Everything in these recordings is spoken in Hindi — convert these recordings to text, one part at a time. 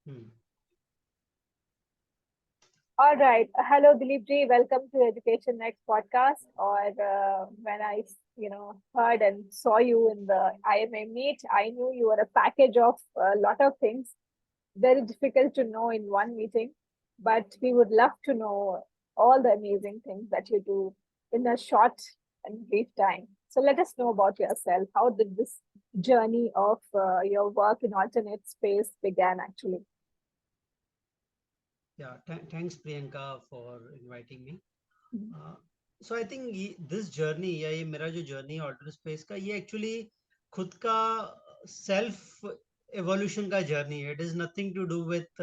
Hmm. All right. Hello, Dilip ji. Welcome to Education Next podcast. Or when I, heard and saw you in the IMA meet, I knew you were a package of a lot of things. Very difficult to know in one meeting, but we would love to know all the amazing things that you do in a short and brief time. So let us know about yourself. How did this journey of your work in alternate space began actually? Yeah, thanks Priyanka for inviting me. Mhm. So I think this journey या ये मेरा जो जर्नी है ऑल्टर स्पेस का, ये एक्चुअली खुद का सेल्फ एवोल्यूशन का जर्नी है. It is nothing to do with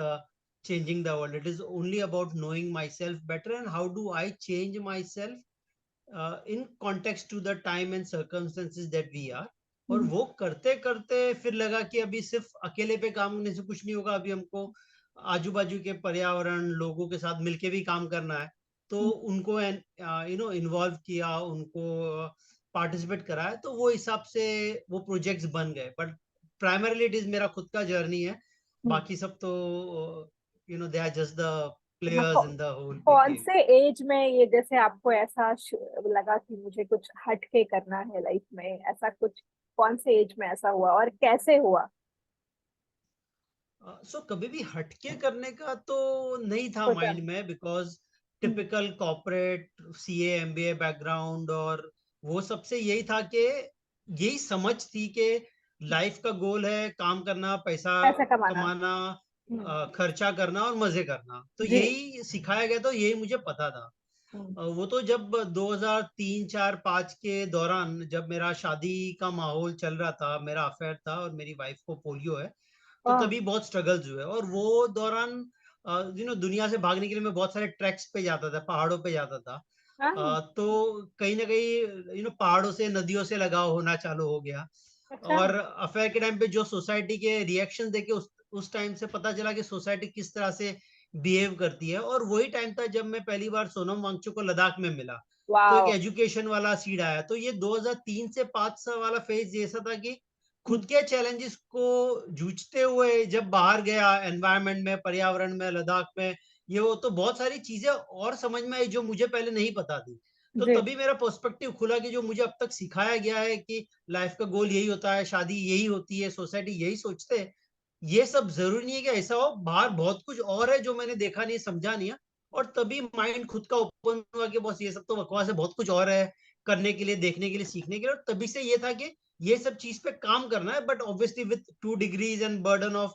changing the world. It is only about knowing myself better and how do I change myself in context to the time and circumstances that we are. और Mhm. वो करते करते फिर लगा कि अभी सिर्फ अकेले पे काम करने से कुछ नहीं होगा. अभी हमको आजू बाजू के पर्यावरण लोगों के साथ मिलके भी काम करना है. तो Mhm. उनको इन्वॉल्व किया, उनको पार्टिसिपेट कराया, तो वो हिसाब से वो प्रोजेक्ट्स बन गए. बट प्राइमरली इट इज मेरा खुद का जर्नी है. Mhm. बाकी सब तो दे आर जस्ट द हाँ, players in the whole big कौन गेम. से एज में ये जैसे आपको ऐसा लगा कि मुझे कुछ हटके करना है लाइफ में, ऐसा कुछ कौन से एज में ऐसा हुआ और कैसे हुआ? सो कभी भी हटके करने का तो नहीं था सोचा। माइंड में, because hmm. Typical corporate CA MBA background, और वो सबसे यही था कि यही समझ थी कि लाइफ का गोल है काम करना, पैसा पैसा कमाना। कमाना, हम्म। खर्चा करना और मजे करना. तो जी। यही सिखाया गया, तो यही मुझे पता था. हम्म। वो तो जब 2003 4 5 के दौरान जब मेरा शादी का माहौल चल रहा था, मेरा अफेयर था और मेरी वाइफ को पोलियो है, तो हाँ। तभी बहुत स्ट्रगल्स हुए. और वो दौरान दुनिया से भागने के लिए मैं बहुत सारे ट्रैक्स पे जाता था, पहाड़ों पे जाता था. हाँ। तो कहीं ना कहीं पहाड़ों से नदियों से लगाव होना चालू हो गया. अच्छा। और अफेयर के टाइम पे जो सोसाइटी के रिएक्शन देखे, उस टाइम से पता चला कि सोसाइटी किस तरह से बिहेव करती है. और वही टाइम था जब मैं पहली बार सोनम वांगचुक को लद्दाख में मिला. तो एक वाह। एजुकेशन वाला सीड आया. तो ये 2003 से 5 वाला फेज ऐसा था कि खुद के चैलेंजेस को जूझते हुए जब बाहर गया, एनवायरनमेंट में, पर्यावरण में, लद्दाख में, ये वो, तो बहुत सारी चीजें और समझ में आई जो मुझे पहले नहीं पता थी. तो जी। तभी मेरा पर्सपेक्टिव खुला कि जो मुझे अब तक सिखाया गया है कि लाइफ का गोल यही होता है, शादी यही होती है, सोसाइटी यही सोचते हैं, ये सब जरूरी नहीं है कि ऐसा हो. बाहर बहुत कुछ और है जो मैंने देखा नहीं, समझा नहीं है. और तभी माइंड खुद का ओपन हुआ कि बस ये सब तो बकवास है, बहुत कुछ और है करने के लिए, देखने के लिए, सीखने के लिए. और तभी से ये था कि ये सब चीज पे काम करना है, but obviously with 2 degrees and burden of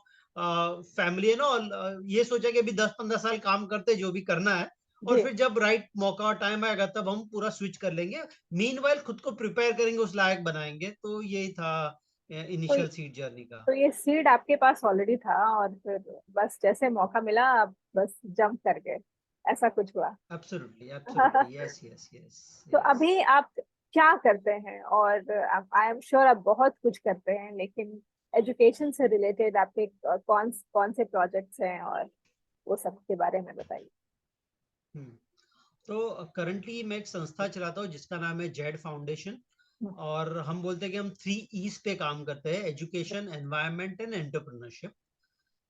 family है ना. ये सोचा कि अभी 10 15 साल काम करते, जो भी करना है, और जी। फिर जब राइट मौका और टाइम आएगा तब हम पूरा स्विच कर लेंगे. मीनवाइल खुद को प्रिपेयर करेंगे, उस लायक बनाएंगे. तो यही था तो इनिशियल सीड जर्नी का. तो ये सीड आपके पास ऑलरेडी था और फिर बस जैसे मौका मिला आप बस जंप कर गए, ऐसा कुछ हुआ? Absolutely, absolutely, yes, yes, yes, तो यस. अभी आप क्या करते हैं? और आई एम श्योर आप बहुत कुछ करते हैं, लेकिन एजुकेशन से रिलेटेड आपके कौन कौन से प्रोजेक्ट्स हैं और वो सब के बारे में बताइए। हम्म. तो करंटली मैं एक संस्था चलाता हूँ जिसका नाम है जेड फाउंडेशन. हम्म। और हम बोलते हैं कि हम 3 E's पे काम करते हैं: education, environment and entrepreneurship.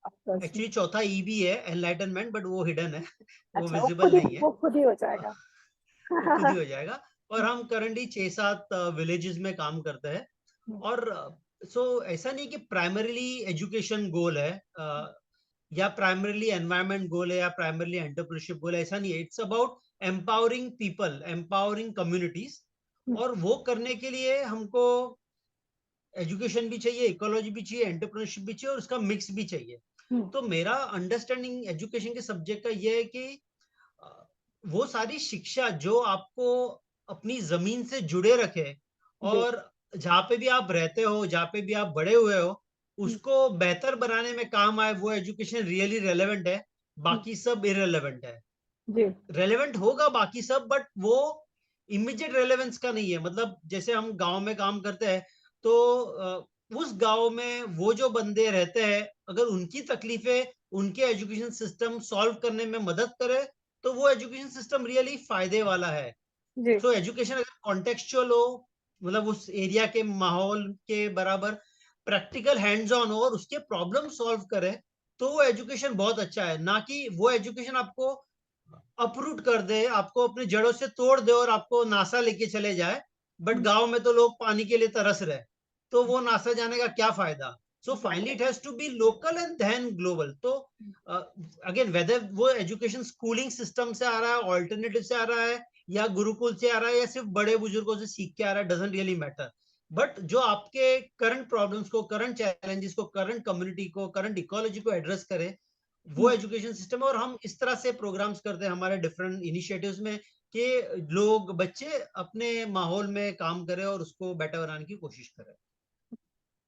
Of course. Actually चौथा ई भी है, एनलाइटनमेंट, बट वो हिडन है. वो अच्छा, विजिबल नहीं है. वो खुद ही हो अ, जाएगा। वो खुद ही हो जाएगा. और हम करंटली 6 7 विलेजेस में काम करते हैं. और सो ऐसा नहीं कि प्राइमरीली एजुकेशन गोल है, या प्राइमरीली एनवायरनमेंट गोल है, या प्राइमरीली एंटरप्रेन्योरशिप गोल है. ऐसा नहीं है. It's about empowering people, empowering communities. और वो करने के लिए हमको एजुकेशन भी चाहिए, इकोलॉजी भी चाहिए, एंटरप्रेन्योरशिप भी चाहिए, और उसका मिक्स भी चाहिए. तो मेरा अंडरस्टैंडिंग एजुकेशन के सब्जेक्ट का ये है कि अ, वो सारी शिक्षा जो आपको अपनी जमीन से जुड़े रखे, जी। और जहाँ पे भी आप रहते हो, जहाँ पे भी आप बड़े हुए हो, उसको बेहतर बनाने में काम आए, वो एजुकेशन रियली रेलेवेंट है. बाकी सब इरेलेवेंट है. जी। रेलेवेंट होगा बाकी सब, बट वो इमीडिएट रेलेवेंस का नहीं है. मतलब जैसे हम गांव में काम करते हैं, तो उस गांव में वो जो बंदे रहते हैं, अगर उनकी तकलीफें उनके एजुकेशन सिस्टम सॉल्व करने में मदद करे, तो वो एजुकेशन सिस्टम रियली फायदे वाला है. जी। सो एजुकेशन अगर कॉन्टेक्चुअल हो, मतलब उस एरिया के माहौल के बराबर प्रैक्टिकल हैंड्स ऑन हो, और उसके प्रॉब्लम सॉल्व करे, तो वो एजुकेशन बहुत अच्छा है, ना कि वो एजुकेशन आपको अपरूट कर दे, आपको अपने जड़ों से तोड़ दे और आपको नासा लेके चले जाए। बट गांव में तो लोग पानी के लिए तरस रहे, तो वो नासा जाने का क्या फायदा? So finally it has to be local and then global. तो अगेन वेदर वो एजुकेशन स्कूलिंग सिस्टम से आ रहा है, ऑल्टरनेटिव से आ रहा है, या गुरुकुल से आ रहा है, या सिर्फ बड़े बुजुर्गों से सीख के आ रहा है, डजंट रियली मैटर। बट जो आपके करंट प्रॉब्लम्स को, करंट चैलेंजेस को, करंट कम्युनिटी को, करंट इकोलॉजी को एड्रेस करे, वो एजुकेशन सिस्टम है। और हम इस तरह से प्रोग्राम्स करते हैं हमारे डिफरेंट इनिशिएटिव्स में कि लोग, बच्चे अपने माहौल में काम करें और उसको बेटर बनाने की कोशिश करें।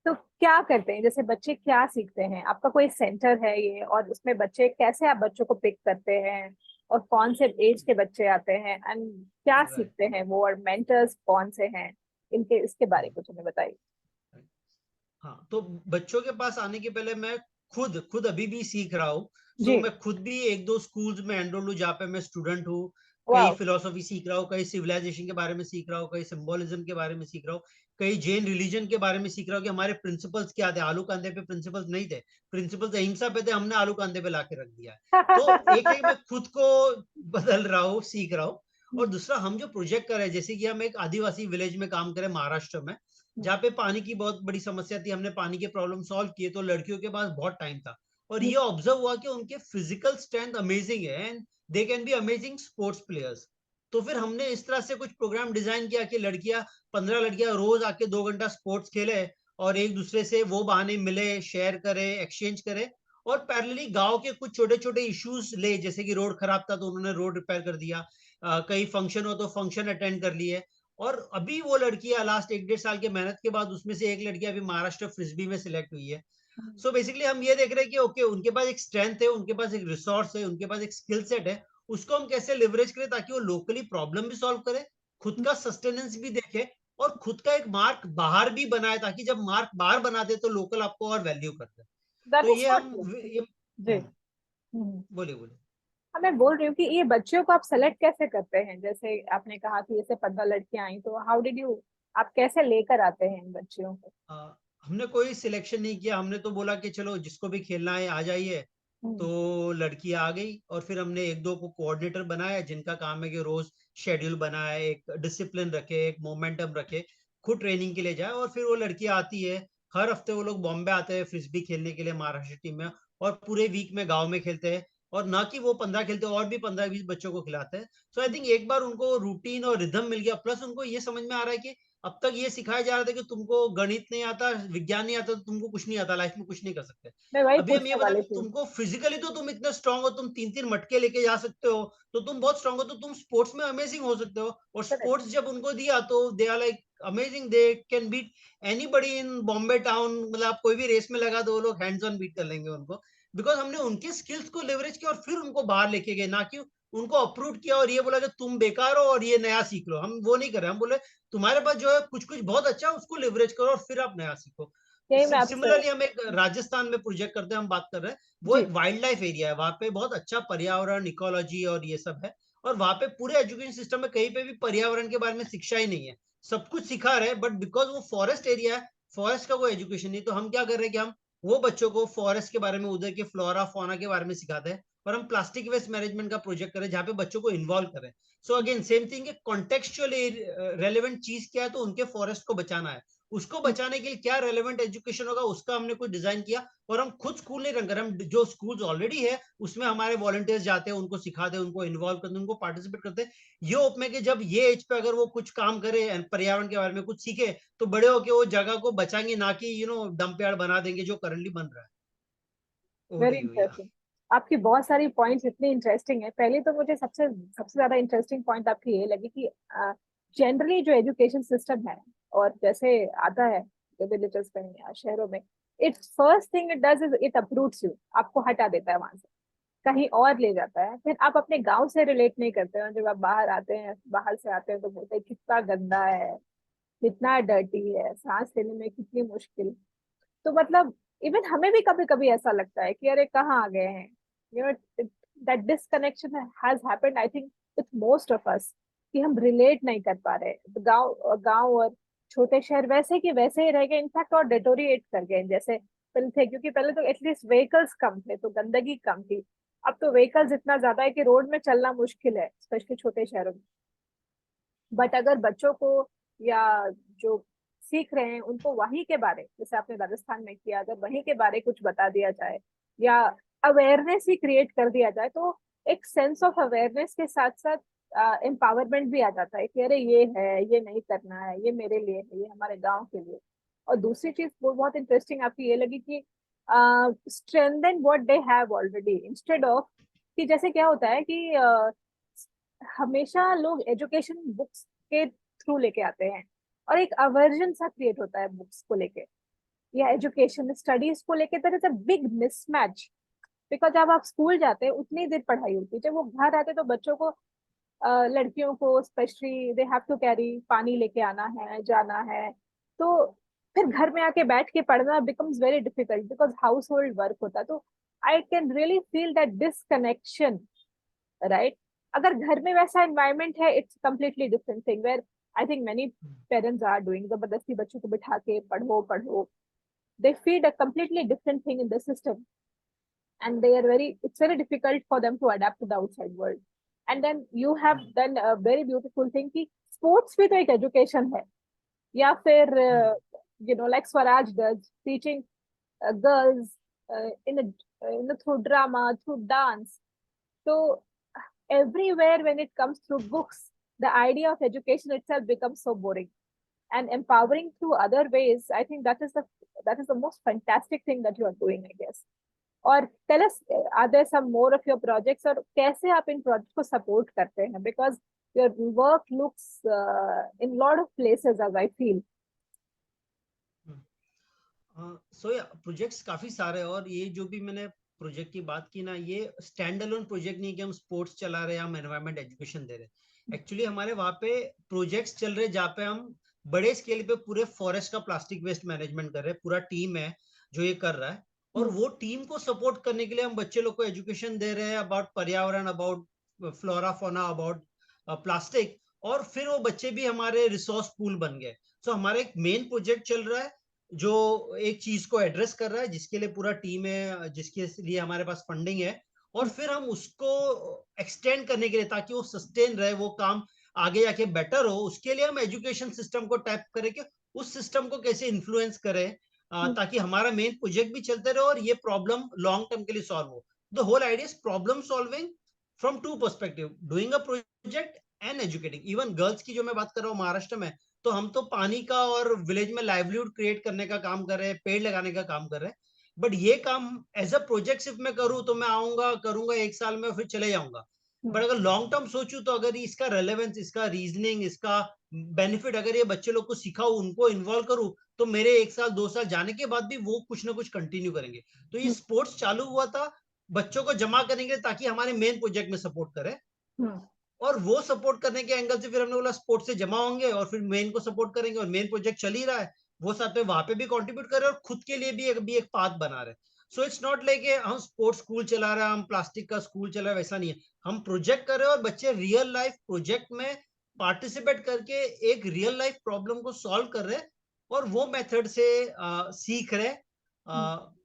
तो क्या करते हैं, जैसे बच्चे क्या सीखते हैं? आपका कोई सेंटर है ये, और उसमें बच्चे कैसे, आप बच्चों को पिक करते हैं, और कौन से एज के बच्चे आते हैं, एंड क्या राइट। सीखते हैं वो, और मेंटर्स कौन से हैं इनके, इसके बारे में तुम्हें बताइए। हाँ, तो बच्चों के पास आने के पहले मैं खुद खुद अभी भी सीख रहा हूँ। सो जी। मैं खुद भी एक दो स्कूल्स में एनरोल हूँ जहाँ पे मैं स्टूडेंट हूँ। कई वाह। फिलोसफी सीख रहा हूँ, कई सिविलाइजेशन के बारे में सीख रहा हूँ, कई सिंबोलिज्म के बारे में सीख रहा हूँ, कई जैन रिलीजन के बारे में सीख रहा हूँ कि हमारे प्रिंसिपल्स क्या थे। आलू कांदे पे प्रिंसिपल्स नहीं थे, प्रिंसिपल्स अहिंसा पे थे, हमने आलू कांदे पे लाके रख दिया है। तो एक है कि मैं खुद को बदल रहा हूँ, सीख रहा हूँ। और दूसरा, हम जो प्रोजेक्ट कर रहे हैं, जैसे कि हम एक आदिवासी विलेज में काम करें महाराष्ट्र में, जहाँ पे पानी की बहुत बड़ी समस्या थी। हमने पानी के प्रॉब्लम सॉल्व किए, तो लड़कियों के पास बहुत टाइम था, और ये ऑब्जर्व हुआ कि उनके फिजिकल स्ट्रेंथ अमेजिंग है and they can be amazing sports players. तो फिर हमने इस तरह से कुछ प्रोग्राम डिजाइन किया कि लड़कियां, 15 लड़कियां रोज आके 2 घंटा स्पोर्ट्स खेले, और एक दूसरे से वो बहाने मिले, शेयर करे, एक्सचेंज करे, और पैरेलली गांव के कुछ छोटे छोटे इश्यूज ले, जैसे कि रोड खराब था तो उन्होंने रोड रिपेयर कर दिया, कहीं फंक्शन हो तो फंक्शन अटेंड कर लिए। और अभी वो लड़कियां लास्ट 1 डेढ़ साल की मेहनत के बाद, उसमें से एक लड़की अभी महाराष्ट्र फ्रिस्बी में सिलेक्ट हुई है। सो बेसिकली हम ये देख रहे हैं कि ओके, उनके पास एक स्ट्रेंथ है, उनके पास एक रिसोर्स है, उनके पास एक स्किल सेट है, उसको हम कैसे लिवरेज करें ताकि वो लोकली प्रॉब्लम भी सॉल्व करे, खुद का सस्टेनेंस भी देखे, और खुद का एक मार्क बाहर भी बनाए, ताकि जब मार्क बाहर बनाते तो लोकल आपको और वैल्यू करते हैं। दैट तो इज ये सो हम ट्रू। ये, जी। हम्म। बोलिए बोलिए। हाँ, मैं बोल रही हूँ कि ये बच्चों को आप सेलेक्ट कैसे करते हैं? जैसे आपने कहा कि जैसे 15 लड़कियां आई, तो हाउ डिड यू, आप कैसे लेकर आते हैं इन बच्चियों को? हमने कोई सिलेक्शन नहीं किया, हमने तो बोला कि चलो जिसको भी खेलना है आ जाइए। हम्म। तो लड़की आ गई, और फिर हमने एक दो को कोऑर्डिनेटर बनाया, जिनका काम है कि रोज शेड्यूल बनाए, एक डिसिप्लिन रखे, एक मोमेंटम रखे, खुद ट्रेनिंग के लिए जाए। और फिर वो लड़की आती है, हर हफ्ते वो लोग बॉम्बे आते हैं फ्रिस्बी खेलने के लिए महाराष्ट्र टीम में, और पूरे वीक में गांव में खेलते हैं। और ना कि वो 15 खेलते हैं, और भी 15-20 बच्चों को खिलाते हैं। सो आई थिंक एक बार उनको रूटीन और रिदम मिल गया, प्लस उनको ये समझ में आ रहा है कि अब तक ये सिखाया जा रहा था कि तुमको गणित नहीं आता, विज्ञान नहीं आता, तो तुमको कुछ नहीं आता, लाइफ में कुछ नहीं कर सकते। मैं वही अभी हम ये पूछने बता वाली रहे, थी। तुमको फिजिकली तो तुम इतने स्ट्रांग हो, तुम 3-3 मटके लेके जा सकते हो, तो तुम बहुत स्ट्रांग हो, तो तुम स्पोर्ट्स में अमेजिंग हो सकते हो। और करेक्ट। स्पोर्ट्स जब उनको दिया, तो they are like amazing, they can beat anybody in Bombay town. मतलब आप कोई भी रेस में लगा दो, वो लोग हैंड्स ऑन बीट कर लेंगे उनको, बिकॉज हमने उनके स्किल्स को लेवरेज किया और फिर उनको बाहर लेके गए, ना कि उनको अप्रूव किया और ये बोला कि तुम बेकार हो और ये नया सीख लो। हम वो नहीं कर रहे, हम बोले तुम्हारे पास जो है कुछ कुछ बहुत अच्छा है, उसको लिवरेज करो और फिर आप नया सीखो। यही मैं आपसे। सिमिलरली हम एक राजस्थान में प्रोजेक्ट करते हैं, हम बात कर रहे हैं, वो जी। एक वाइल्ड लाइफ एरिया है, वहां पे बहुत अच्छा पर्यावरण, इकोलॉजी और ये सब है। और वहां पे पूरे एजुकेशन सिस्टम में कहीं पे भी पर्यावरण के बारे में शिक्षा ही नहीं है। सब कुछ सिखा रहे हैं, बट बिकॉज वो फॉरेस्ट एरिया है, फॉरेस्ट का कोई एजुकेशन नहीं। तो हम क्या कर रहे हैं कि हम वो बच्चों को फॉरेस्ट के बारे में, उधर के फ्लोरा फौना के बारे में सिखाते हैं, और हम प्लास्टिक वेस्ट मैनेजमेंट का प्रोजेक्ट करें जहाँ पे बच्चों को इन्वॉल्व करें। So again same thing, contextual relevant चीज क्या है, तो उनके फॉरेस्ट को बचाना है। उसको बचाने के लिए क्या रेलेवेंट एजुकेशन होगा, उसका हमने कुछ डिजाइन किया। और हम खुद स्कूल नहीं रन कर रहे, हम जो स्कूल्स ऑलरेडी है उसमें हमारे वॉलंटियर्स जाते हैं, उनको सिखाते हैं, उनको इन्वॉल्व करते हैं, उनको पार्टिसिपेट करते हैं। ये होप में कि जब ये एज पे अगर वो कुछ काम करे, पर्यावरण के बारे में कुछ सीखे, तो बड़े होके वो जगह को बचाएंगे, ना कि डंप यार्ड बना देंगे जो करंटली बन रहा है। Over to very you. या इंटरेस्टिंग। आपकी बहुत सारी पॉइंट्स इतनी इंटरेस्टिंग है। पहले तो मुझे सबसे सबसे ज्यादा इंटरेस्टिंग पॉइंट आपकी ये लगी कि जनरली जो एजुकेशन सिस्टम है, और जैसे आता है विलेजेस में या शहरों में, it first thing it does is it approves you, आपको हटा देता है वहां से, कहीं और ले जाता है। फिर आप अपने गांव से रिलेट नहीं करते हो, जब आप बाहर आते हैं, बाहर से आते हैं, तो बोलते हैं कितना गंदा है, कितना डर्टी है, सांस लेने में कितनी मुश्किल। तो मतलब इवन हमें भी कभी कभी ऐसा लगता है कि अरे कहाँ आ गए हैं, you know, that disconnection has happened I think with most of us, कि हम रिलेट नहीं कर पा रहे। गांव गांव और छोटे शहर वैसे के वैसे ही रह गए, इनफैक्ट और डिटोरिएट कर गए। जैसे पीपल थे, क्योंकि पहले तो एटलीस्ट व्हीकल्स कम थे तो गंदगी कम थी। अब तो व्हीकल्स इतना ज्यादा है कि रोड में चलना मुश्किल है, स्पेशली छोटे शहरों में। बट अगर बच्चों को या जो सीख रहे हैं उनको वहीं के बारे, जैसे आपने राजस्थान में किया, अगर वहीं के बारे कुछ बता दिया जाए या अवेयरनेस ही क्रिएट कर दिया जाए, तो एक सेंस ऑफ अवेयरनेस के साथ साथ एम्पावरमेंट भी आ जाता है कि अरे ये है, ये नहीं करना है, ये मेरे लिए है, ये हमारे गांव के लिए। और दूसरी चीज वो बहुत इंटरेस्टिंग आपकी ये लगी कि strengthen what they have already, instead of कि जैसे क्या होता है कि हमेशा लोग एजुकेशन बुक्स के थ्रू लेके आते हैं और एक अवर्जन सा क्रिएट होता है बुक्स को लेके या एजुकेशन स्टडीज को लेके। There is a big mismatch, because जब आप स्कूल जाते हैं उतनी देर पढ़ाई होती है, जब वो घर आते तो बच्चों को लड़कियों को specially they have to carry, पानी लेके आना है, जाना है, तो फिर घर में आके बैठ के पढ़ना becomes very difficult because household work होता है। तो I can really feel that disconnection, right? अगर घर में वैसा एनवायरनमेंट है, it's completely different thing where I think many parents are doing, जबरदस्ती बच्चों को बिठा के पढ़ो पढ़ो, they feed a completely different thing in the system, and they are very, it's very difficult for them to adapt to the outside world. And then you have done a very beautiful thing कि sports भी तो एक education है, या फिर you know, like Swaraj does, teaching girls in a through drama, through dance. So everywhere when it comes through books, the idea of education itself becomes so boring. And empowering through other ways, I think that is the most fantastic thing that you are doing, I guess. और tell us, are there some more of your projects, और कैसे आप इन प्रोजेक्ट को सपोर्ट करते हैं, because your work looks in lot of places as I feel. सो या प्रोजेक्ट्स काफी सारे हैं, और ये जो भी मैंने प्रोजेक्ट की बात की ना, ये स्टैंड अलोन प्रोजेक्ट नहीं कि हम स्पोर्ट्स चला रहे हैं, हम एनवायरमेंट एजुकेशन दे रहे हैं। एक्चुअली हमारे वहाँ पे प्रोजेक्ट्स चल रहे हैं जहाँ पे हम बड़े स्केल पे पूरे फॉरेस्ट का प्लास्टिक वेस्ट मैनेजमेंट कर रहे हैं। पूरा टीम है जो ये कर रहा है, और वो टीम को सपोर्ट करने के लिए हम बच्चे लोग को एजुकेशन दे रहे हैं अबाउट पर्यावरण, about flora fauna, about plastic. और फिर वो बच्चे भी हमारे रिसोर्स पूल बन गए। सो हमारा एक मेन प्रोजेक्ट चल रहा है जो एक चीज को एड्रेस कर रहा है, जिसके लिए पूरा टीम है, जिसके लिए हमारे पास फंडिंग है। और फिर हम उसको एक्सटेंड करने के लिए, ताकि वो सस्टेन रहे, वो काम आगे जाके बेटर हो, उसके लिए हम एजुकेशन सिस्टम को टैप करें कि उस सिस्टम को कैसे इन्फ्लुएंस करें, ताकि हमारा मेन प्रोजेक्ट भी चलते रहे और ये प्रॉब्लम लॉन्ग टर्म के लिए सॉल्व हो। The whole idea is problem solving from two perspective, doing a project and educating. Even girls की जो मैं बात कर रहा हूँ महाराष्ट्र में, तो हम तो पानी का और विलेज में लाइवलीहुड क्रिएट करने का काम कर रहे हैं, पेड़ लगाने का काम कर रहे हैं। बट ये काम एज अ प्रोजेक्ट सिर्फ मैं करूँ तो मैं आऊंगा, करूंगा एक साल में, फिर चले जाऊंगा। बट अगर लॉन्ग टर्म सोचूं, तो अगर इसका रेलेवेंस, इसका रीजनिंग, इसका बेनिफिट अगर ये बच्चे लोग को सिखाऊं, उनको इन्वॉल्व करूं, तो मेरे एक साल 2 साल जाने के बाद भी वो कुछ ना कुछ कंटिन्यू करेंगे। तो ये स्पोर्ट्स चालू हुआ था बच्चों को जमा करेंगे ताकि हमारे मेन प्रोजेक्ट में सपोर्ट करें। और वो सपोर्ट करने के एंगल से फिर हमने बोला स्पोर्ट्स से जमा होंगे और फिर मेन को सपोर्ट करेंगे, और मेन प्रोजेक्ट चल ही रहा है, वो साथ में वहां पे भी कंट्रीब्यूट कर रहे हैं और खुद के लिए भी एक पाथ बना रहे हैं। सो इट्स नॉट लाइक हम स्पोर्ट्स स्कूल चला रहे हैं, हम प्लास्टिक का स्कूल चला रहे हैं, वैसा नहीं है। हम प्रोजेक्ट कर रहे हैं और बच्चे रियल लाइफ प्रोजेक्ट में पार्टिसिपेट करके एक रियल लाइफ प्रॉब्लम को सॉल्व कर रहे हैं, और वो मेथड से सीख रहे।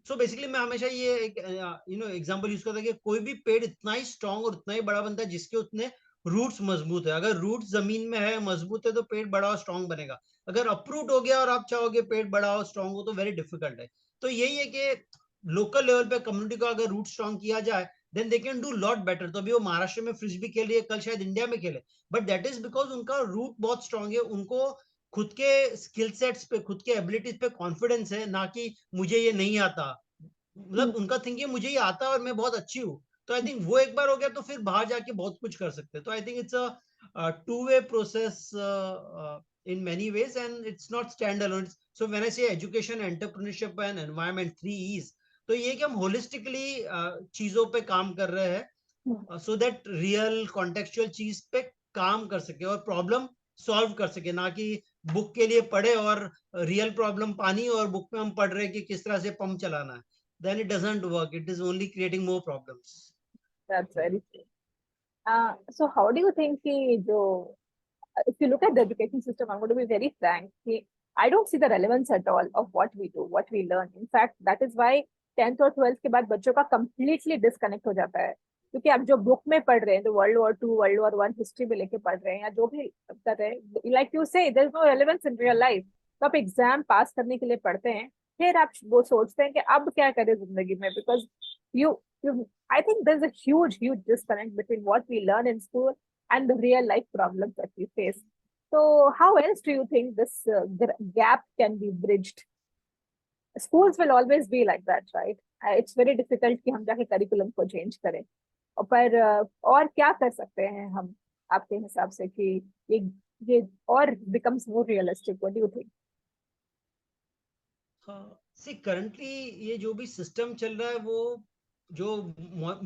सो बेसिकली मैं हमेशा ये एक एग्जांपल यूज करता हूं कि कोई भी पेड़ इतना ही स्ट्रांग और उतना ही बड़ा बनता है जिसके उतने रूट्स मजबूत है। अगर रूट जमीन में है, मजबूत है, तो पेड़ बड़ा और स्ट्रांग बनेगा। अगर अप्रूट हो गया और आप चाहोगे पेड़ बड़ा और स्ट्रांग हो, तो वेरी डिफिकल्ट है। तो यही है कि लोकल लेवल पे कम्युनिटी को अगर रूट स्ट्रांग किया जाए, then they can do lot better. तो अभी वो महाराष्ट्र में फ्रिस्बी खेल रही है, कल शायद इंडिया में खेले, बट दैट इज बिकॉज उनका रूट बहुत स्ट्रांग है। उनको खुद के स्किल सेट्स पे, खुद के एबिलिटीज पे कॉन्फिडेंस है, ना कि मुझे ये नहीं आता। मतलब उनका थिंकिंग मुझे ये आता है और मैं बहुत अच्छी हूँ। तो आई थिंक वो एक बार हो गया तो फिर बाहर जाके बहुत कुछ कर सकते हैं। तो I think it's a two way process in many ways, and it's not standalone. So when I say education, entrepreneurship and environment, 3 E's, तो ये कि हम होलिस्टिकली चीजों पे काम कर रहे हैं, सो दैट रियल कॉन्टेक्चुअल चीज पे काम कर सके और प्रॉब्लम सॉल्व कर सके, ना कि बुक के लिए पढ़े और रियल प्रॉब्लम पानी, और बुक में हम पढ़ रहे हैं कि किस तरह से पंप चलाना है। then it doesn't work, it is only creating more problems. That's very true. So how do you think कि जो, if you look at the education system, I'm going to be very frank कि I don't see the relevance at all of what we do, what we learn. In fact, that is why 10th और 12th के बाद बच्चों का completely disconnect हो जाता है, क्योंकि आप जो बुक में पढ़ रहे हैं, जो world war 2, world war 1 history में लेके पढ़ रहे हैं, या जो भी कर रहे हैं, like you say there is no relevance in real life. तो आप एग्जाम पास करने के लिए पढ़ते हैं, फिर आप वो सोचते हैं कि अब क्या करें जिंदगी में, because you you I think there is a huge disconnect between what we learn in school and the real life problems that we face. So how else do you think this gap can be bridged? Schools will always be like that, right? It's very difficult कि हम जाके curriculum को change करें, पर और क्या कर सकते हैं हम आपके हिसाब से कि ये और becomes more realistic? What do you think? See currently ये जो भी सिस्टम चल रहा है वो जो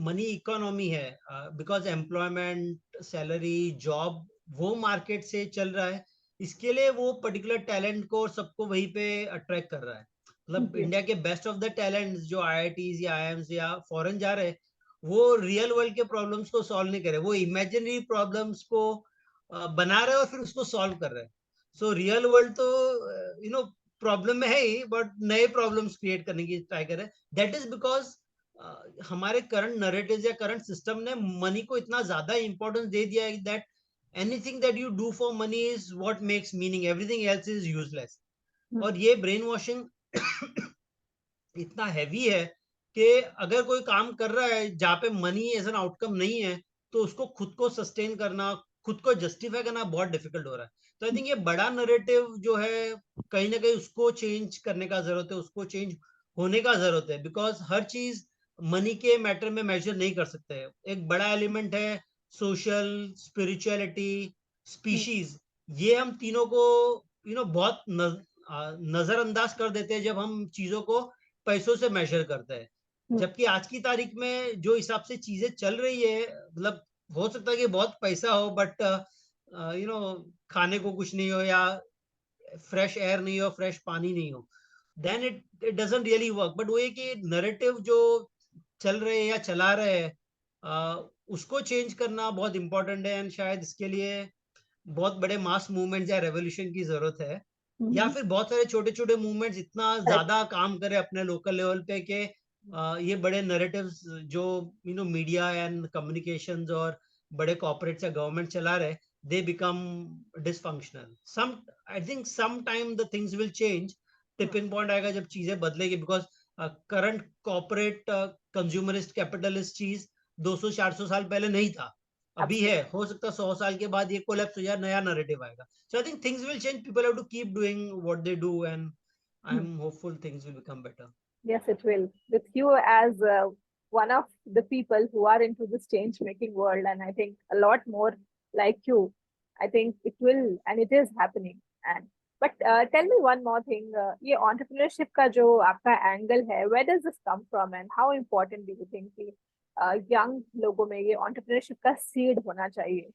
मनी इकोनॉमी है, बिकॉज एम्प्लॉयमेंट, सैलरी, जॉब वो मार्केट से चल रहा है, इसके लिए वो पर्टिकुलर टैलेंट को और सबको वहीं पे अट्रैक्ट कर रहा है। मतलब इंडिया के बेस्ट ऑफ द टैलेंट्स जो आईआईटीज या आईएम्स या फॉरेन जा रहे हैं, वो रियल वर्ल्ड के प्रॉब्लम्स को सॉल्व नहीं कर रहे, वो इमेजिनरी प्रॉब्लम्स को बना रहे हैं और फिर उसको सॉल्व कर रहे हैं। सो रियल वर्ल्ड तो प्रॉब्लम में है ही, बट नए प्रॉब्लम्स क्रिएट करने की ट्राई कर रहे हैं। दैट इज बिकॉज हमारे करंट नरेटिव या करंट सिस्टम ने मनी को इतना ज्यादा इंपॉर्टेंस दे दिया है that anything that you do for money is what makes meaning, everything else is useless. और ये ब्रेन वॉशिंग इतना हैवी है कि अगर कोई काम कर रहा है जहाँ पे मनी एज एन आउटकम नहीं है, तो उसको खुद को सस्टेन करना, खुद को जस्टिफाई करना बहुत डिफिकल्ट हो रहा है। तो आई थिंक ये बड़ा नरेटिव जो है, कहीं ना कहीं उसको चेंज करने का जरूरत है, उसको चेंज होने का जरूरत है, बिकॉज हर चीज मनी के मैटर में मेजर नहीं कर सकते हैं। एक बड़ा एलिमेंट है सोशल, स्पिरिचुअलिटी, स्पीशीज, ये हम तीनों को बहुत नजरअंदाज कर देते हैं जब हम चीजों को पैसों से मेजर करते हैं। जबकि आज की तारीख में जो हिसाब से चीजें चल रही है, मतलब हो सकता है कि बहुत पैसा हो बट खाने को कुछ नहीं हो, या फ्रेश एयर नहीं हो, फ्रेश पानी नहीं हो, then it doesn't really work. But वो है कि नैरेटिव जो चल रहे हैं या चला रहे हैं, उसको चेंज करना बहुत इंपॉर्टेंट है। एंड शायद इसके लिए बहुत बड़े मास मूवमेंट या रेवोल्यूशन की जरूरत है, या फिर बहुत सारे छोटे छोटे मूवमेंट्स इतना ज्यादा काम करे अपने लोकल लेवल पे कि ये बड़े नैरेटिव्स जो मीडिया एंड कम्युनिकेशंस और बड़े कॉर्पोरेट्स या गवर्नमेंट चला रहे, they become dysfunctional. I think sometime the things will change. Tipping point आएगा जब चीजें बदलेगी, because current corporate consumerist capitalist चीज 200-400 साल पहले नहीं था, अभी है। हो सकता है 100 साल के बाद ये कोलैप्स हो जाए, नया नैरेटिव आएगा। So I think things will change. People have to keep doing what they do, and I'm hopeful things will become better. Yes, it will. With you as one of the people who are into this change-making world, and I think a lot more like you, I think it will, and it is happening. And but tell me one more thing. ये entrepreneurship का जो आपका angle है, where does this come from, and how important do you think कि young लोगों में ये entrepreneurship का seed होना चाहिए,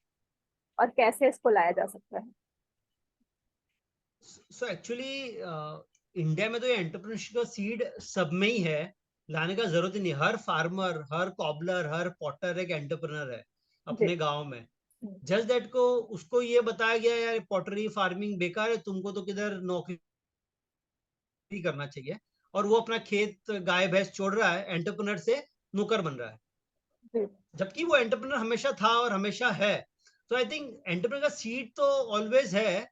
और कैसे इसको लाया जा सकता है? So actually इंडिया में तो ये एंटरप्रेन्योरशिप का सीड सब में ही है, लाने का जरूरत ही नहीं। हर फार्मर, हर कॉबलर, हर पॉटर एक एंटरप्रेन्योर है अपने गांव में। जस्ट दैट को उसको ये बताया गया यार पॉटरी फार्मिंग बेकार है, तुमको तो किधर नौकरी करना चाहिए, और वो अपना खेत गाय भैंस छोड़ रहा है, एंटरप्रेन्योर से नौकर बन रहा है, जबकि वो एंटरप्रेन्योर हमेशा था और हमेशा है। तो आई थिंक एंटरप्रेन्योर का सीड तो ऑलवेज है,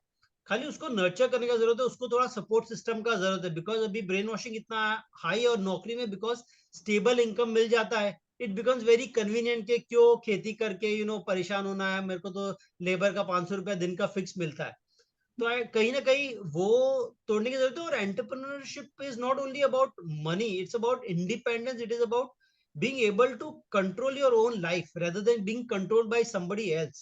खाली उसको नर्चर करने का जरूरत है, उसको थोड़ा सपोर्ट सिस्टम का जरूरत है। बिकॉज अभी ब्रेन वॉशिंग इतना हाई, और नौकरी में बिकॉज स्टेबल इनकम मिल जाता है, इट बिकम्स वेरी कन्वीनियंट के क्यों खेती करके परेशान होना है, मेरे को तो लेबर का 500 रुपया दिन का फिक्स मिलता है। तो कहीं ना कहीं वो तोड़ने की जरूरत है। और entrepreneurship is not only about money, it's about independence, it is about being able to control your own life rather than being controlled by somebody else.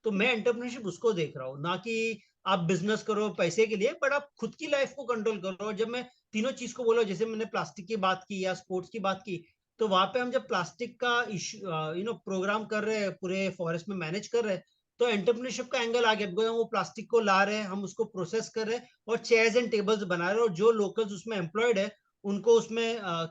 तो मैं एंटरप्रेन्योरशिप उसको देख रहा हूँ, ना कि आप बिजनेस करो पैसे के लिए, बट आप खुद की लाइफ को कंट्रोल करो। जब मैं तीनों चीज को बोला, जैसे मैंने प्लास्टिक की बात की या स्पोर्ट्स की बात की, तो वहां पे हम जब प्लास्टिक का इशू प्रोग्राम कर रहे हैं, पूरे फॉरेस्ट में मैनेज कर रहे हैं, तो एंटरप्रेन्योरशिप का एंगल आ गया, बिकॉज हम वो प्लास्टिक को ला रहे हैं, हम उसको प्रोसेस कर रहे हैं और चेयर्स एंड टेबल्स बना रहे हैं, और जो लोकल्स उसमें एम्प्लॉयड है उनको उसमें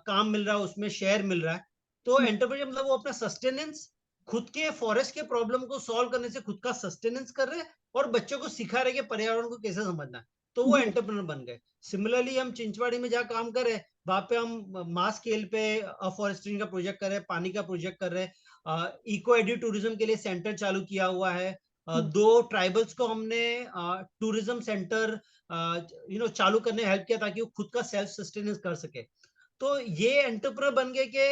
काम मिल रहा है, उसमें शेयर मिल रहा है। तो एंटरप्रेन्योर मतलब वो अपना सस्टेनेंस, खुद के फॉरेस्ट के प्रॉब्लम को सॉल्व करने से खुद का सस्टेनेंस कर रहे हैं, और बच्चों को सिखा रहे कि पर्यावरण को कैसे समझना है। तो वो जी। एंटरप्रेन्योर बन गए। सिमिलरली हम चिंचवाड़ी में जहाँ काम कर रहे हैं, वहां पे हम मास स्केल पे अफॉरेस्ट्रिंग का प्रोजेक्ट कर रहे हैं, पानी का प्रोजेक्ट कर रहे हैं, इको एडी टूरिज्म के लिए सेंटर चालू किया हुआ है। दो ट्राइबल्स को हमने टूरिज्म सेंटर चालू करने हेल्प किया ताकि वो खुद का सेल्फ सस्टेनेंस कर सके। तो ये एंटरप्रेन्योर बन गए कि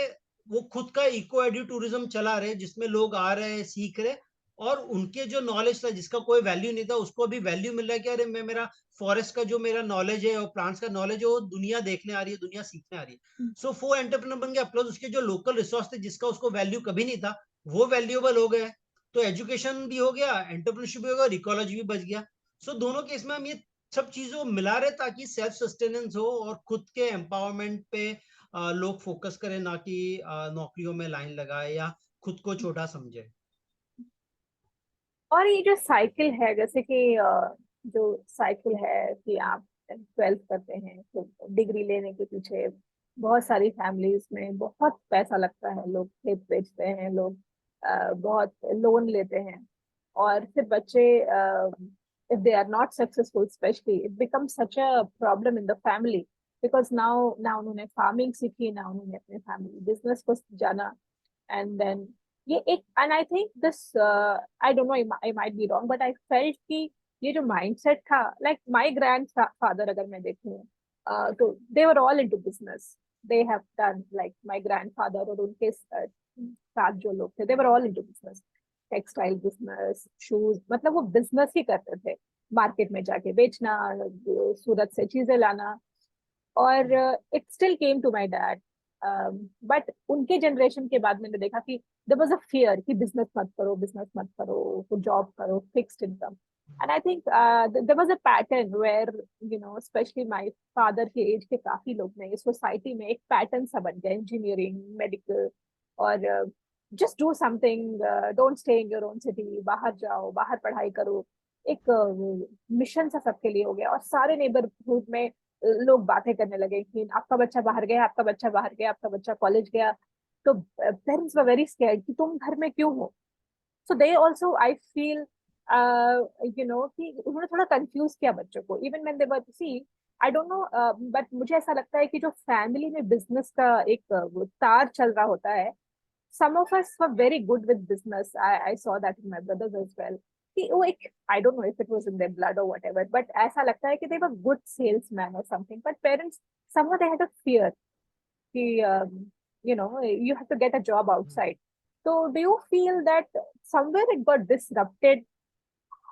वो खुद का इको एडी टूरिज्म चला रहे, जिसमें लोग आ रहे हैं, सीख रहे, और उनके जो नॉलेज था जिसका कोई वैल्यू नहीं था, उसको भी वैल्यू मिल रहा है कि अरे मैं मेरा फॉरेस्ट का जो मेरा नॉलेज है और प्लांट्स का नॉलेज है वो दुनिया देखने आ रही है, दुनिया सीखने आ रही है। सो वो एंटरप्रेन्योर बन गया, प्लस उसके जो लोकल रिसोर्स थे जिसका उसको वैल्यू कभी नहीं था, वो वैल्यूएबल हो गए। तो एजुकेशन भी हो गया, एंटरप्रेन्योरशिप भी हो गया और इकोलॉजी भी बच गया। सो दोनों केस में हम ये सब चीजों को मिला रहे ताकि सेल्फ सस्टेनेंस हो और खुद के एम्पावरमेंट पे लोग फोकस करें, ना कि नौकरियों में लाइन लगाए या खुद को छोटा समझे। और ये जो साइकिल है, जैसे कि जो साइकिल है कि आप 12th करते हैं तो डिग्री लेने के पीछे बहुत सारी फैमिलीज में बहुत पैसा लगता है, लोग खेत बेचते हैं, लोग बहुत लोन लेते हैं, और फिर बच्चे if they are not successful, especially it becomes such a problem in the family, because now उन्होंने फार्मिंग सीखी, ना उन्होंने अपने फैमिली बिजनेस को जाना, एंड देन ये एक, and I think this, I don't no, I might be wrong, but I felt कि ये जो माइंडसेट था, लाइक माय ग्रैंडफादर अगर मैं देखूं, तो they were all into business, they have done, like my grandfather और उनके साथ जो लोग थे, they were all into business, textile business, shoes, मतलब वो बिजनेस ही करते थे, मार्केट में जाके बेचना, सूरत से चीजें लाना, और it still came to my dad. But उनके जनरेशन के बाद मैंने देखा कि देयर वाज अ फियर कि बिजनेस मत करो, बिजनेस मत करो, तो जॉब करो, fixed income, and I think there was a pattern where, you know, specially my father के एज के काफी लोग ने इस सोसाइटी में एक पैटर्न सा बन गया, इंजीनियरिंग, मेडिकल, और just do something, don't stay in your own city, बाहर जाओ, बाहर पढ़ाई करो, एक मिशन सा सबके लिए हो गया, और सारे नेबरहुड में लोग बातें करने लगे कि आपका बच्चा बाहर गया, आपका बच्चा बाहर गया, आपका बच्चा कॉलेज गया, तो पेरेंट्स वर वेरी स्कैर्ड कि तुम घर में क्यों हो। So they also, I feel, you know, कि उन्होंने थोड़ा कंफ्यूज किया बच्चों को, even when they were, see, I don't know, but मुझे ऐसा लगता है कि जो फैमिली में बिजनेस का एक तार चल रहा होता है, some of us were very good with business. I saw that in my brothers as well. कि वो एक, I don't know if it was in their blood or whatever, but ऐसा लगता है कि they were good salesman or something. But parents, somehow they had a fear कि, you know, you have to get a job outside. So do you feel that somewhere it got disrupted,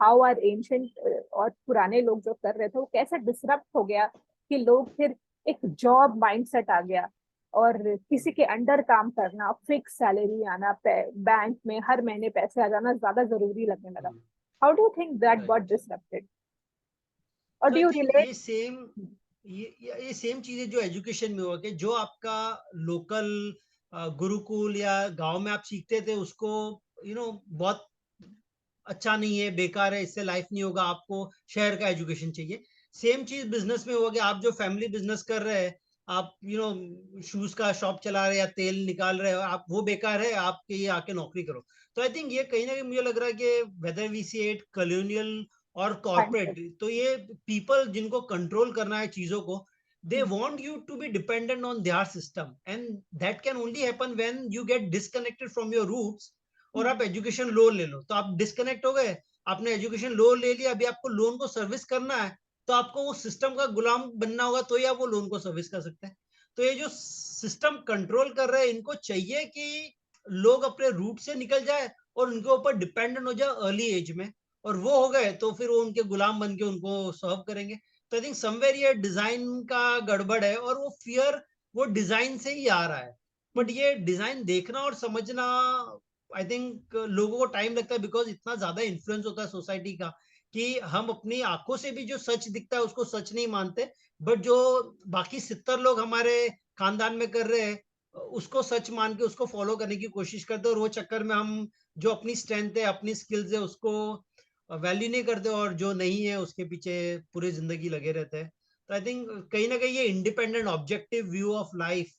how our ancient और पुराने लोग जो कर रहे थे वो कैसे डिसरप्ट हो गया कि लोग फिर एक जॉब माइंडसेट आ गया, और किसी के अंडर काम करना, फिक्स सैलरी आना, बैंक में हर महीने पैसे आ जाना ज्यादा जरूरी लगने लगा। How do you think that got disrupted, और तो do I you think relate? ये सेम, ये सेम चीजें जो एजुकेशन में हुआ कि जो आपका लोकल गुरुकुल या गांव में आप सीखते थे उसको बहुत अच्छा नहीं है, बेकार है, इससे लाइफ नहीं होगा, आपको शहर का एजुकेशन चाहिए। सेम चीज बिजनेस में होगा कि आप जो फैमिली बिजनेस कर रहे हैं, आप शूज का शॉप चला रहे हैं या तेल निकाल रहे हो, आप वो बेकार है, आपके ये आके नौकरी करो। तो आई थिंक ये कहीं ना कहीं मुझे लग रहा है कि whether we see it colonial और कॉर्पोरेट, तो ये पीपल जिनको कंट्रोल करना है चीजों को, they want you to be dependent on their system, and that can only happen when you get disconnected from your roots। और आप एजुकेशन लोन ले लो तो आप डिस्कनेक्ट हो गए, आपने एजुकेशन लोन ले लिया, अभी आपको लोन को सर्विस करना है, तो आपको वो सिस्टम का गुलाम बनना होगा, तो ही आप वो लोन को सर्विस कर सकते हैं। तो ये जो सिस्टम कंट्रोल कर रहे हैं, इनको चाहिए कि लोग अपने रूट से निकल जाए और उनके ऊपर डिपेंडेंट हो जाए अर्ली एज में, और वो हो गए तो फिर वो उनके गुलाम बन के उनको सर्व करेंगे। तो आई थिंक समवेयर ये डिजाइन का गड़बड़ है, और वो फियर वो डिजाइन से ही आ रहा है। बट ये डिजाइन देखना और समझना, आई थिंक लोगों को टाइम लगता है, बिकॉज इतना ज्यादा इन्फ्लुएंस होता है सोसाइटी का कि हम अपनी आंखों से भी जो सच दिखता है उसको सच नहीं मानते, बट जो बाकी 70 लोग हमारे खानदान में कर रहे हैं उसको सच मान के उसको फॉलो करने की कोशिश करते हैं, और वो चक्कर में हम जो अपनी स्ट्रेंथ है, अपनी स्किल्स है, उसको वैल्यू नहीं करते, और जो नहीं है उसके पीछे पूरी जिंदगी लगे रहते हैं। तो आई थिंक कहीं ना कहीं ये independent objective view of life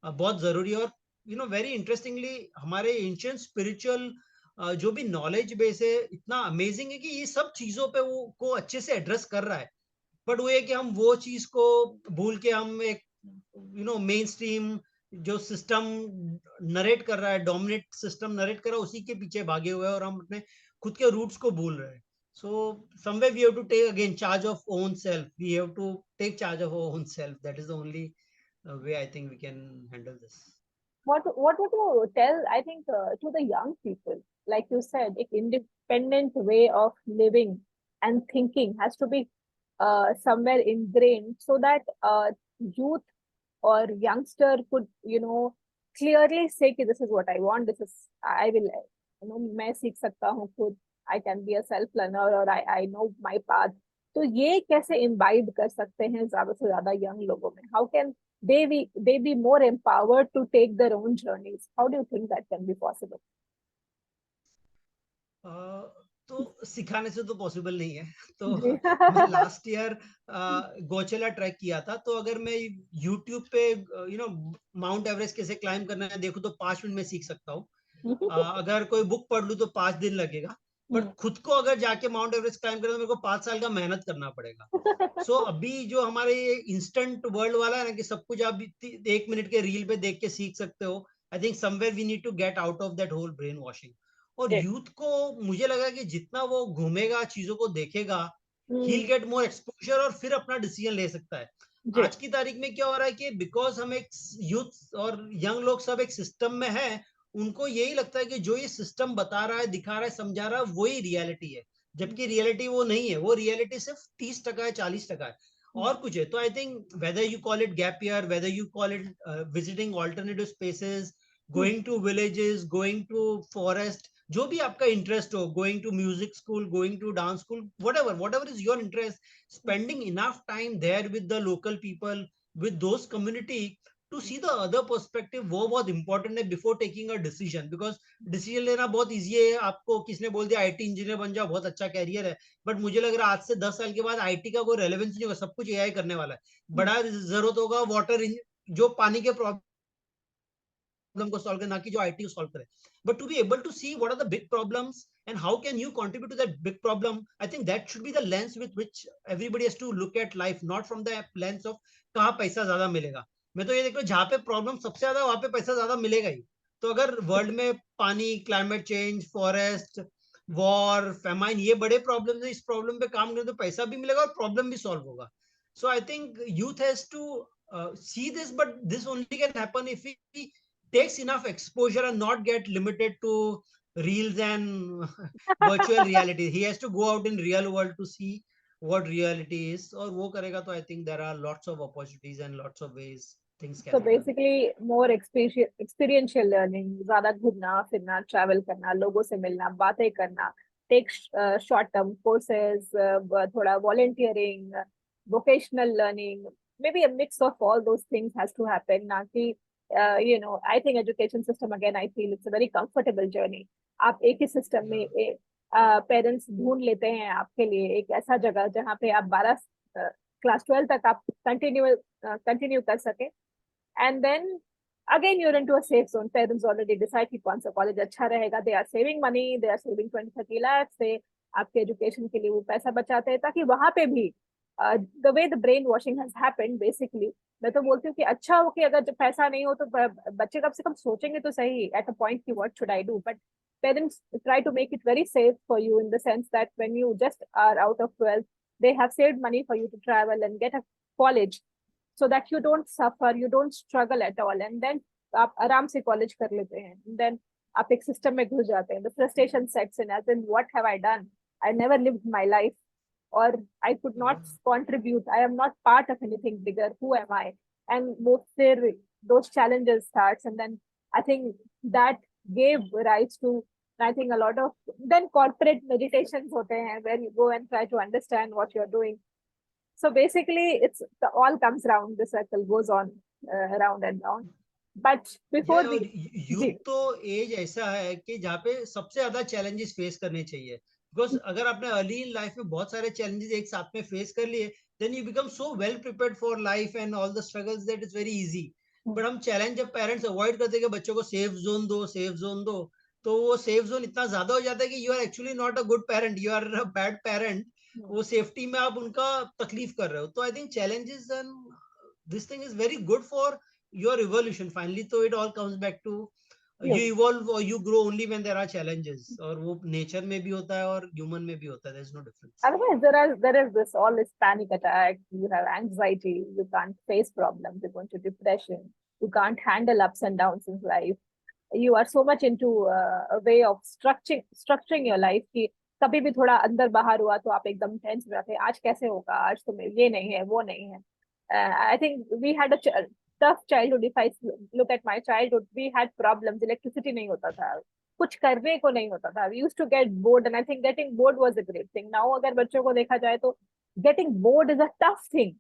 बहुत जरूरी है। और वेरी इंटरेस्टिंगली हमारे एंशियंट स्पिरिचुअल जो भी नॉलेज बेस है, इतना अमेजिंग है कि ये सब चीजों पे वो को अच्छे से एड्रेस कर रहा है। बट वो है कि हम वो चीज को भूल के हम एक मेन स्ट्रीम जो सिस्टम नरेट कर रहा है, डोमिनेट सिस्टम नरेट कर रहा है, उसी के पीछे भागे हुए हैं और हम अपने खुद के रूट्स को भूल रहे हैं. So somewhere we have to take again charge of own self. We have to take charge of our own self. That is the only way I think we can handle this. What would you tell, I think, to the young people? Like you said, an independent way of living and thinking has to be somewhere ingrained so that youth or youngster could, clearly say कि this is what I want, this is I will, मैं सीख सकता हूँ खुद, I can be a self learner or I know my path. तो ये कैसे imbibe कर सकते हैं ज्यादा से ज्यादा young लोगों में? How can they be more empowered to take their own journeys? How do you think that can be possible? तो सिखाने से तो पॉसिबल नहीं है. तो जी. मैं लास्ट ईयर गोचेला ट्रैक किया था. तो अगर मैं यूट्यूब पे माउंट एवरेस्ट कैसे क्लाइंब करना है देखूं तो 5 मिनट में सीख सकता हूँ. अगर कोई बुक पढ़ लूं तो 5 दिन लगेगा. बट खुद को अगर जाके माउंट एवरेस्ट क्लाइंब करना तो मेरे को 5 साल का मेहनत करना पड़ेगा. सो अभी जो हमारे इंस्टेंट वर्ल्ड वाला है ना कि सब कुछ आप 1 मिनट के रील पे देख के सीख सकते हो. I think somewhere we need to get out of that whole brainwashing. और जी. यूथ को मुझे लगा कि जितना वो घूमेगा, चीजों को देखेगा, he will get more exposure और फिर अपना डिसीजन ले सकता है. जी. आज की तारीख में क्या हो रहा है कि बिकॉज हम एक यूथ और यंग लोग सब एक सिस्टम में है, उनको यही लगता है कि जो ये सिस्टम बता रहा है, दिखा रहा है, समझा रहा है, वही रियलिटी है. जबकि रियलिटी वो नहीं है. वो रियलिटी सिर्फ 30% है, 40% है, और कुछ है. तो आई think whether you call it gap year, whether you call it visiting alternative spaces, going to villages, going to forest, जो भी आपका इंटरेस्ट हो, going to music school, going to dance school, whatever is your interest, spending enough time there with the local people, with those community, to see the other perspective, वो बहुत important है before taking a decision. Because decision लेना बहुत easy है. आपको किसने बोल दिया IT इंजीनियर बन जाओ, बहुत अच्छा कैरियर है, बट मुझे लग रहा है आज से 10 साल के बाद IT का कोई रेलेवेंस नहीं होगा, सब कुछ AI करने वाला है. बड़ा जरूरत होगा वाटर, जो पानी के प्रॉब्लम को सॉल्व करना, की जो आईटी को सॉल्व करे. But to be able to see what are the big problems and how can you contribute to that big problem, I think that should be the lens with which everybody has to look at life, not from the lens of कहाँ पैसा ज्यादा मिलेगा. मैं तो ये देख रहा हूँ जहाँ पे प्रॉब्लम सबसे ज्यादा वहां पे पैसा ज्यादा मिलेगा ही. तो अगर वर्ल्ड में पानी, climate change, forest, war, famine, ये बड़े प्रॉब्लम है, इस प्रॉब्लम पे काम करें तो पैसा भी मिलेगा और प्रॉब्लम भी सॉल्व होगा. So I think youth has to see this, but this only can happen if we takes enough exposure and not get limited to reels and virtual reality. He has to go out in real world to see what reality is. और वो करेगा तो I think there are lots of opportunities and lots of ways things So can be done. basically more experiential learning, ज्यादा घूमना फिरना, travel करना, लोगों से मिलना, बातें करना, take short term courses, थोड़ा volunteering, vocational learning, maybe a mix of all those things has to happen. ना कि I think education system, again I feel it's a very comfortable journey. आप एक ही system में Yeah. पेरेंट्स ढूंढ लेते हैं आपके लिए एक ऐसा जगह जहाँ पे आप 12 क्लास 12 तक आप कंटिन्यू कर सके. And then again you're into a safe zone. Parents already decide कि कौन सा कॉलेज अच्छा रहेगा. They are saving money, they are saving 20-30 lakhs से आपके एजुकेशन के लिए वो पैसा बचाते हैं ताकि वहां पे भी the way the brain washing has happened basically. मैं तो बोलती हूँ कि अच्छा हो कि अगर पैसा नहीं हो तो बच्चे कम से कम सोचेंगे तो सही at a point कि what should I do. But parents try to make it very safe for you in the sense that when you just are out of 12th, they have saved money for you to travel and get a college so that you don't suffer, you don't struggle at all. And then आप आराम से कॉलेज कर लेते हैं. Then आप एक सिस्टम में घुस जाते हैं. The frustration sets in as in what have I done? I never lived my life, or I could not contribute. I am not part of anything bigger. Who am I? And those challenges starts, and then I think that gave rise to, I think, a lot of then corporate meditations होते हैं where you go and try to understand what you're doing. So basically, it's all comes round. The circle goes on round and round. But before we, youth तो एज ऐसा है कि जहाँ पे सबसे ज्यादा चैलेंजेस फेस करने चाहिए. बिकॉज अगर आपने अर्ली इन लाइफ में बहुत सारे चैलेंजेस एक साथ में फेस कर लिए, then you become so well prepared for life and all the struggles that is very easy. But हम चैलेंज जब पेरेंट्स अवॉइड करते हैं कि बच्चों को सेफ जोन दो, सेफ जोन दो, तो वो सेफ जोन इतना ज्यादा हो जाता है कि you are actually not a good parent, you are a bad parent. वो सेफ्टी में आप उनका तकलीफ कर रहे हो. तो आई थिंक challenges and this thing is very good for your evolution finally. So it all comes back to you evolve or you grow only when there are challenges. और वो nature में भी होता है और human में भी होता है. There's no difference. Otherwise, there is this all this panic attack. You have anxiety. You can't face problems. You go into depression. You can't handle ups and downs in life. You are so much into a way of structuring your life कि कभी भी थोड़ा अंदर बाहर हुआ तो आप एकदम टेंस हो जाते हैं. आज कैसे होगा, आज तो ये नहीं है, वो नहीं है. I think we had a tough childhood. If I look at my childhood, we had problems. Electricity नहीं होता था, कुछ करने को नहीं होता था. We used to get bored, and I think getting bored was a great thing. Now अगर बच्चों को देखा जाए तो getting bored is a tough thing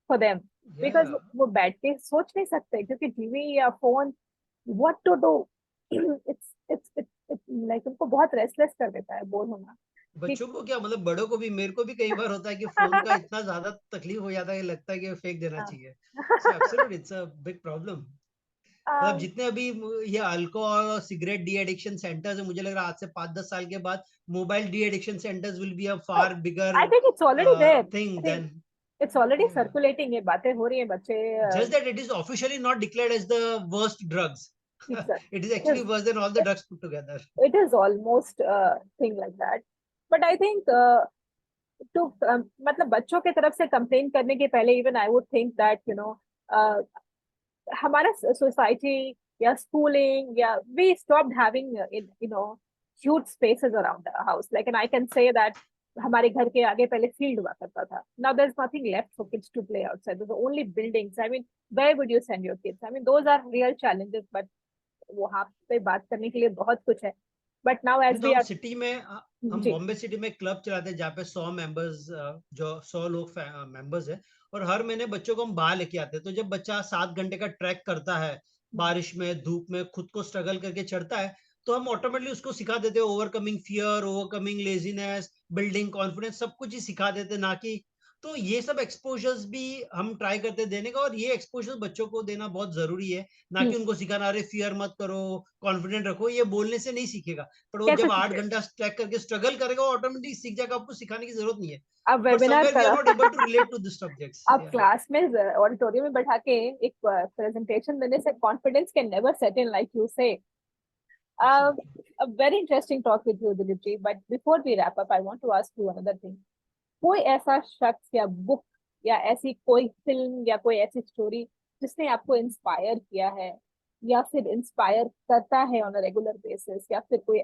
for them because Yeah. वो बैठ के सोच नहीं सकते क्योंकि टीवी या phone, what to do. it's like उनको बहुत रेस्टलेस कर देता है बोर होना. बच्चों को क्या मतलब, बड़ों को भी, मेरे को भी कई बार होता है कि फोन का इतना ज्यादा तकलीफ हो जाता है कि लगता है कि फेंक देना चाहिए. So absolutely it's a big problem. मतलब जितने अभी ये अल्कोहल और सिगरेट डी एडिक्शन सेंटर्स है, मुझे लग रहा है आज से 5-10 साल के बाद mobile de addiction centres will be a far bigger I think it's already there. Thing See, then. it's already circulating. ये बातें हो रही है बच्चे. Just that it is officially not declared as the worst drugs. It is actually worse than all the drugs put together. It is almost a thing like that. But I think to मतलब बच्चों के तरफ से कंप्लेन करने के पहले even I would think that हमारा सोसाइटी या स्कूलिंग या we stopped having huge spaces around the house. Like, and I can say that हमारे घर के आगे पहले फील्ड हुआ करता था. Now there's nothing left for kids to play outside. There's only buildings. I mean, where would you send your kids? I mean, those are real challenges. But वहाँ पे बात करने के लिए बहुत कुछ है. But now as we हम are सिटी में, हम बॉम्बे सिटी में क्लब चलाते हैं जहाँ पे 100 मेंबर्स, जो 100 लोग मेंबर्स है, और हर महीने बच्चों को हम बाहर लेके आते हैं. तो जब बच्चा 7 घंटे का ट्रैक करता है बारिश में, धूप में, खुद को स्ट्रगल करके चढ़ता है, तो हम ऑटोमेटिकली उसको सिखा देते हैं overcoming fear, overcoming laziness, building confidence, सब कुछ ही सिखा देते हैं. ना कि तो ये सब एक्सपोजर्स भी हम ट्राई करते हैं देने का, और ये एक्सपोजर बच्चों को देना बहुत जरूरी है. ना कि उनको सिखाना अरे फियर मत करो, कॉन्फिडेंट रखो. ये बोलने से नहीं सीखेगा, पर वो कैसे जब 8 सीखे. घंटा ट्रैक करके स्ट्रगल करेगा, वो ऑटोमेटिकली सीख जाएगा. आपको सिखाने की जरूरत नहीं है. अब but webinar somewhere we are not able to relate to this subjects. आप क्लास में ऑडिटोरियम में बैठा के एक प्रेजेंटेशन देने से confidence can never set in like you say. A very interesting talk with you, Dilip ji. But before we wrap up, I want to ask you another thing. कोई ऐसा शख्स या बुक या ऐसी कोई फिल्म या कोई ऐसी स्टोरी जिसने आपको इंस्पायर किया है या फिर इंस्पायर करता है ऑन अ रेगुलर बेसिस, या फिर कोई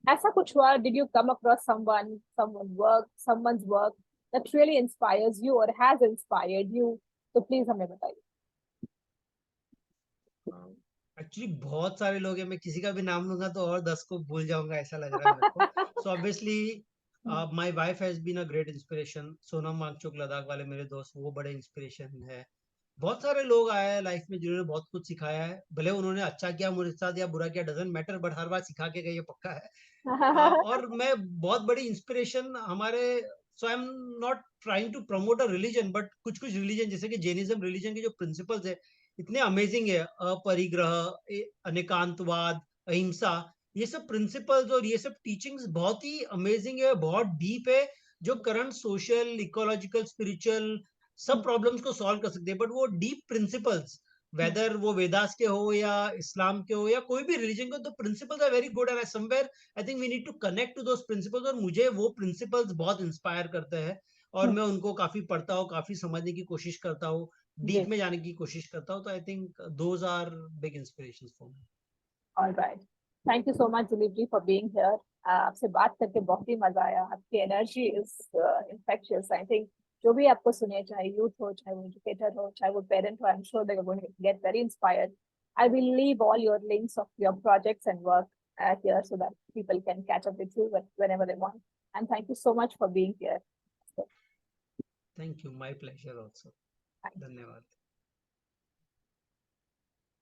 ऐसा कुछ हुआ? Did you come across someone's work that really inspires you or has inspired you? तो प्लीज हमें बताइए. एक्चुअली बहुत सारे लोग हैं, मैं किसी का भी नाम लूंगा तो और 10 को भूल जाऊंगा, ऐसा लग रहा है मेरे को. So obviously my wife has been a great inspiration. Sonam Wangchuk, Ladakh वाले मेरे दोस्त, वो बड़े इंस्पिरेशन है. बहुत सारे लोग आए हैं लाइफ में जिन्होंने बहुत कुछ सिखाया है. भले उन्होंने अच्छा किया मुझे साथ या बुरा किया, डजंट मैटर, बट हर बार सिखा के गए, ये पक्का है. और मैं बहुत बड़ी इंस्पिरेशन हमारे, so I am not trying to promote a religion, but कुछ कुछ रिलीजन जैसे कि जैनिज्म रिलीजन के जो प्रिंसिपल्स है इतने अमेजिंग है. अपरिग्रह, अनेकांतवाद, अहिंसा, ये सब प्रिंसिपल्स और ये सब टीचिंग्स बहुत ही अमेजिंग है, बहुत डीप है, जो करंट सोशल, इकोलॉजिकल, स्पिरिचुअल सब प्रॉब्लम्स को सॉल्व कर सकते हैं. बट वो डीप प्रिंसिपल्स, वेदर वो वेदास के हो या इस्लाम के हो या कोई भी रिलीजन के हो, तो principles are very good. And somewhere I think we need to connect to those principles, और मुझे वो प्रिंसिपल्स बहुत इंस्पायर करते हैं. और मैं उनको काफी पढ़ता हूँ, काफी समझने की कोशिश करता हूँ, डीप में जाने की कोशिश करता हूँ. तो आई think those are big inspirations for me. All right. Thank you so much, Dilip ji, for being here. आपसे बात करके बहुत ही मजा आया. आपकी energy is infectious. I think जो भी आपको सुने, चाहे यूथ हो, चाहे वो एजुकेटर हो, चाहे वो पेरेंट हो, I'm sure they're going to get very inspired. I will leave all your links of your projects and work here so that people can catch up with you whenever they want. And thank you so much for being here. Thank you, my pleasure also. धन्यवाद.